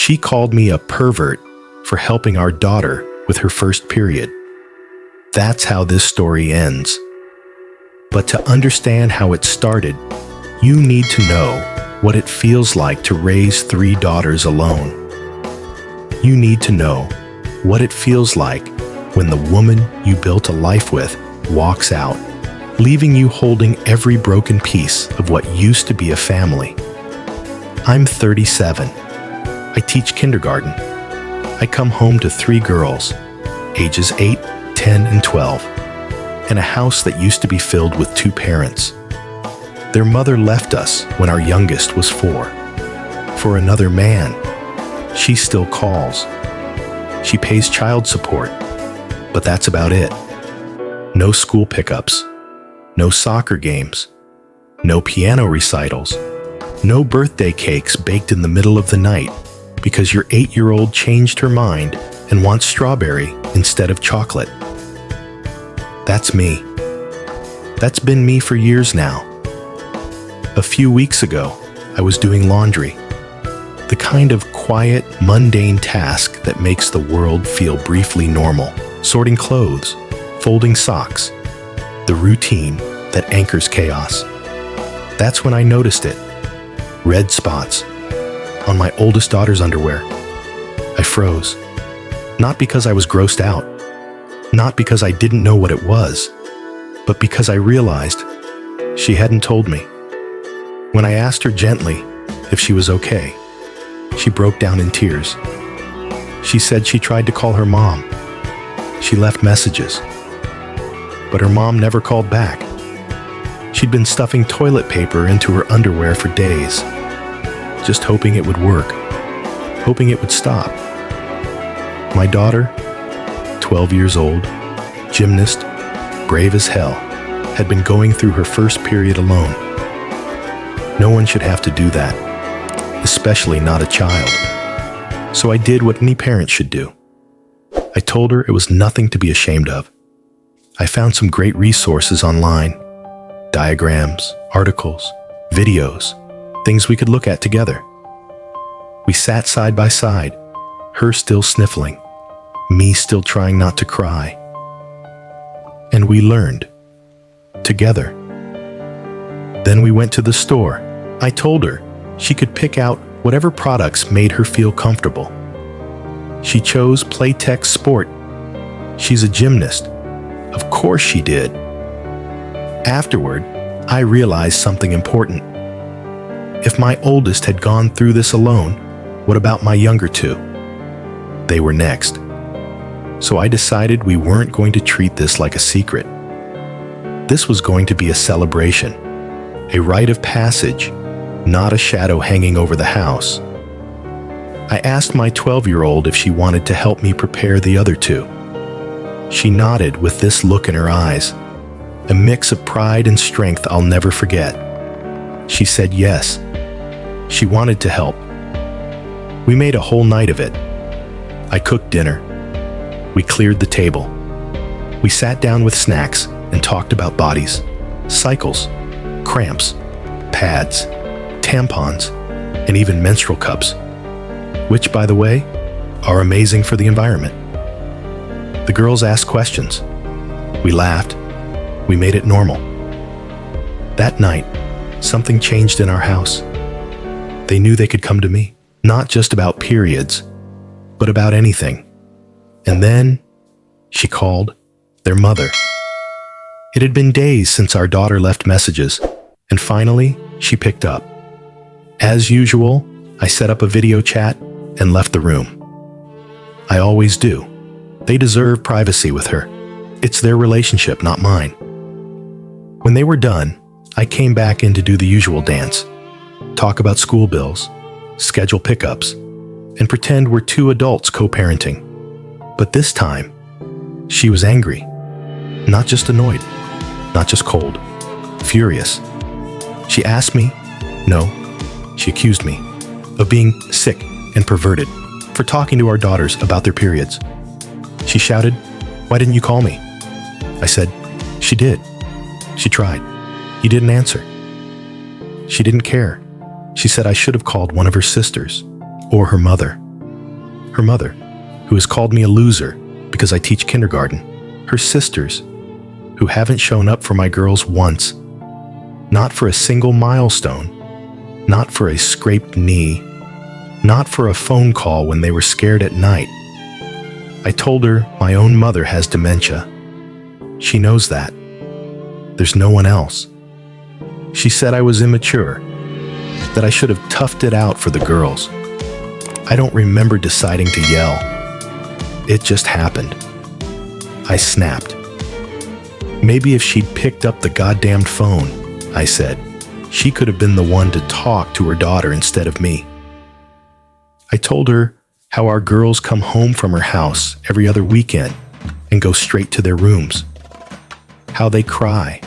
She called me a pervert for helping our daughter with her first period. That's how this story ends. But to understand how it started, you need to know what it feels like to raise 3 daughters alone. You need to know what it feels like when the woman you built a life with walks out, leaving you holding every broken piece of what used to be a family. I'm 37. I teach kindergarten. I come home to 3 girls, ages 8, 10, and 12, and a house that used to be filled with 2 parents. Their mother left us when our youngest was 4. For another man. She still calls. She pays child support, but that's about it. No school pickups, no soccer games, no piano recitals, no birthday cakes baked in the middle of the night because your 8-year-old changed her mind and wants strawberry instead of chocolate. That's me. That's been me for years now. A few weeks ago, I was doing laundry. The kind of quiet, mundane task that makes the world feel briefly normal. Sorting clothes, folding socks, the routine that anchors chaos. That's when I noticed it. Red spots on my oldest daughter's underwear. I froze. Not because I was grossed out, not because I didn't know what it was, but because I realized she hadn't told me. When I asked her gently if she was okay, she broke down in tears. She said she tried to call her mom. She left messages, but her mom never called back. She'd been stuffing toilet paper into her underwear for days, just hoping it would work, hoping it would stop. My daughter, 12 years old, gymnast, brave as hell, had been going through her first period alone. No one should have to do that, especially not a child. So I did what any parent should do. I told her it was nothing to be ashamed of. I found some great resources online, diagrams, articles, videos, things we could look at together. We sat side by side, her still sniffling, me still trying not to cry. And we learned, together. Then we went to the store. I told her she could pick out whatever products made her feel comfortable. She chose Playtex Sport. She's a gymnast. Of course she did. Afterward, I realized something important. If my oldest had gone through this alone, what about my younger 2? They were next. So I decided we weren't going to treat this like a secret. This was going to be a celebration, a rite of passage, not a shadow hanging over the house. I asked my 12-year-old if she wanted to help me prepare the other 2. She nodded with this look in her eyes, a mix of pride and strength I'll never forget. She said yes. She wanted to help. We made a whole night of it. I cooked dinner. We cleared the table. We sat down with snacks and talked about bodies, cycles, cramps, pads, tampons, and even menstrual cups, which, by the way, are amazing for the environment. The girls asked questions. We laughed. We made it normal. That night, something changed in our house. They knew they could come to me, not just about periods, but about anything. And then she called their mother. It had been days since our daughter left messages, and finally, she picked up. As usual, I set up a video chat and left the room. I always do. They deserve privacy with her. It's their relationship, not mine. When they were done, I came back in to do the usual dance, talk about school bills, schedule pickups, and pretend we're 2 adults co-parenting. But this time, she was angry. Not just annoyed, not just cold, furious. She asked me, no, she accused me of being sick and perverted for talking to our daughters about their periods. She shouted, "Why didn't you call me?" I said, "She did. She tried. You didn't answer." She didn't care. She said I should have called one of her sisters or her mother. her mother, who has called me a loser because I teach kindergarten, her sisters, who haven't shown up for my girls once, not for a single milestone, not for a scraped knee, not for a phone call when they were scared at night. I told her my own mother has dementia. She knows that. There's no one else. She said I was immature, that I should have toughed it out for the girls. I don't remember deciding to yell. It just happened. I snapped. Maybe if she'd picked up the goddamned phone, I said, she could have been the one to talk to her daughter instead of me. I told her how our girls come home from her house every other weekend and go straight to their rooms. How they cry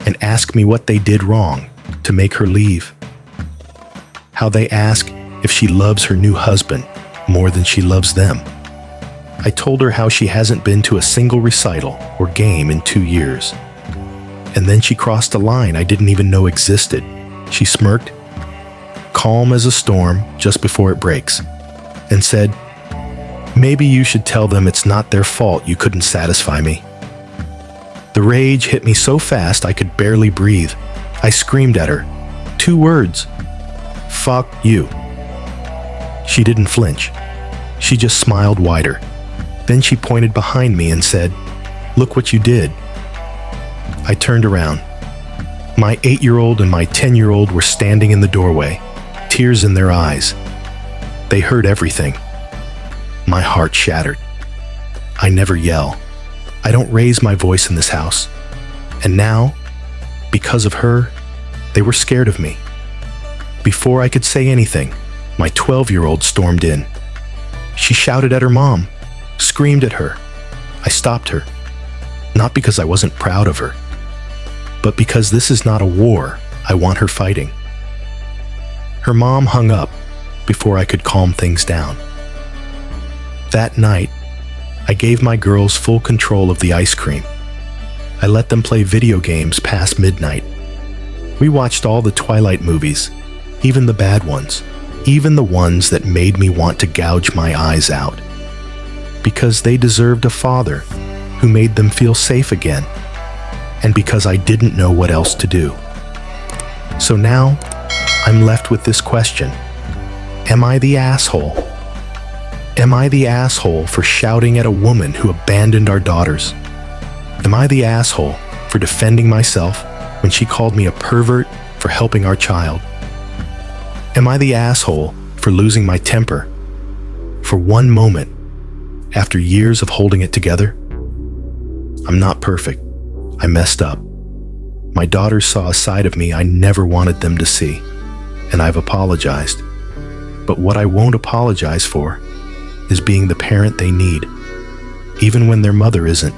and ask me what they did wrong to make her leave. How they ask if she loves her new husband more than she loves them. I told her how she hasn't been to a single recital or game in 2 years. And then she crossed a line I didn't even know existed. She smirked, calm as a storm just before it breaks, and said, "Maybe you should tell them it's not their fault you couldn't satisfy me." The rage hit me so fast I could barely breathe. I screamed at her. 2 words. "Fuck you." She didn't flinch. She just smiled wider. Then she pointed behind me and said, "Look what you did." I turned around. My 8-year-old and my 10-year-old were standing in the doorway, tears in their eyes. They heard everything. My heart shattered. I never yell. I don't raise my voice in this house. And now, because of her, they were scared of me. Before I could say anything, my 12-year-old stormed in. She shouted at her mom, screamed at her. I stopped her, not because I wasn't proud of her, but because this is not a war I want her fighting. Her mom hung up before I could calm things down. That night, I gave my girls full control of the ice cream. I let them play video games past midnight. We watched all the Twilight movies, even the bad ones, even the ones that made me want to gouge my eyes out. Because they deserved a father who made them feel safe again, and because I didn't know what else to do. So now, I'm left with this question. Am I the asshole? Am I the asshole for shouting at a woman who abandoned our daughters? Am I the asshole for defending myself when she called me a pervert for helping our child? Am I the asshole for losing my temper for one moment after years of holding it together? I'm not perfect. I messed up. My daughters saw a side of me I never wanted them to see, and I've apologized. But what I won't apologize for is being the parent they need, even when their mother isn't,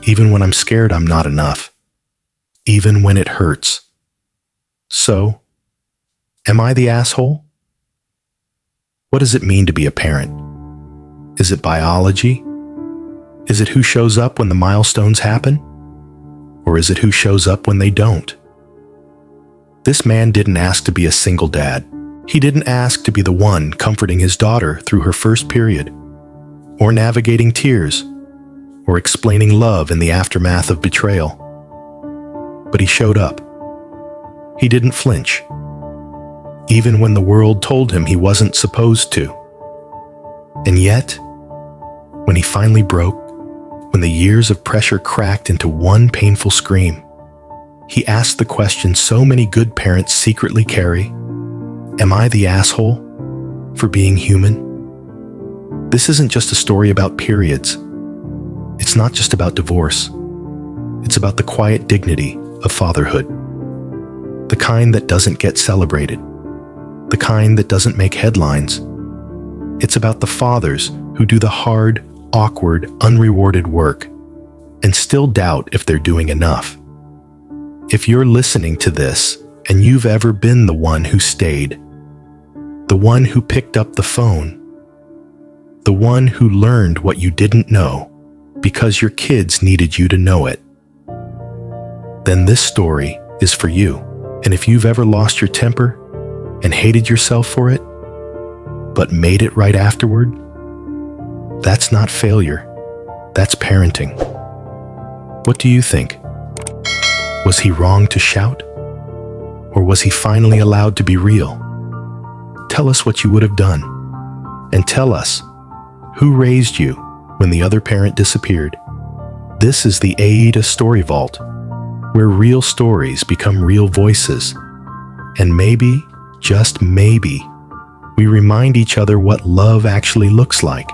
even when I'm scared I'm not enough, even when it hurts. So, am I the asshole? What does it mean to be a parent? Is it biology? Is it who shows up when the milestones happen? Or is it who shows up when they don't? This man didn't ask to be a single dad. He didn't ask to be the one comforting his daughter through her first period, or navigating tears, or explaining love in the aftermath of betrayal. But he showed up. He didn't flinch, even when the world told him he wasn't supposed to. And yet, when he finally broke, when the years of pressure cracked into one painful scream, he asked the question so many good parents secretly carry: am I the asshole for being human? This isn't just a story about periods. It's not just about divorce. It's about the quiet dignity of fatherhood. The kind that doesn't get celebrated. The kind that doesn't make headlines. It's about the fathers who do the hard, awkward, unrewarded work and still doubt if they're doing enough. If you're listening to this and you've ever been the one who stayed, the one who picked up the phone, the one who learned what you didn't know because your kids needed you to know it, then this story is for you. And if you've ever lost your temper and hated yourself for it, but made it right afterward, That's not failure. That's parenting. What do you think? Was he wrong to shout? Or was he finally allowed to be real? Tell us what you would have done. And tell us, who raised you when the other parent disappeared? This is the AITA Story Vault, where real stories become real voices. And maybe, just maybe, we remind each other what love actually looks like.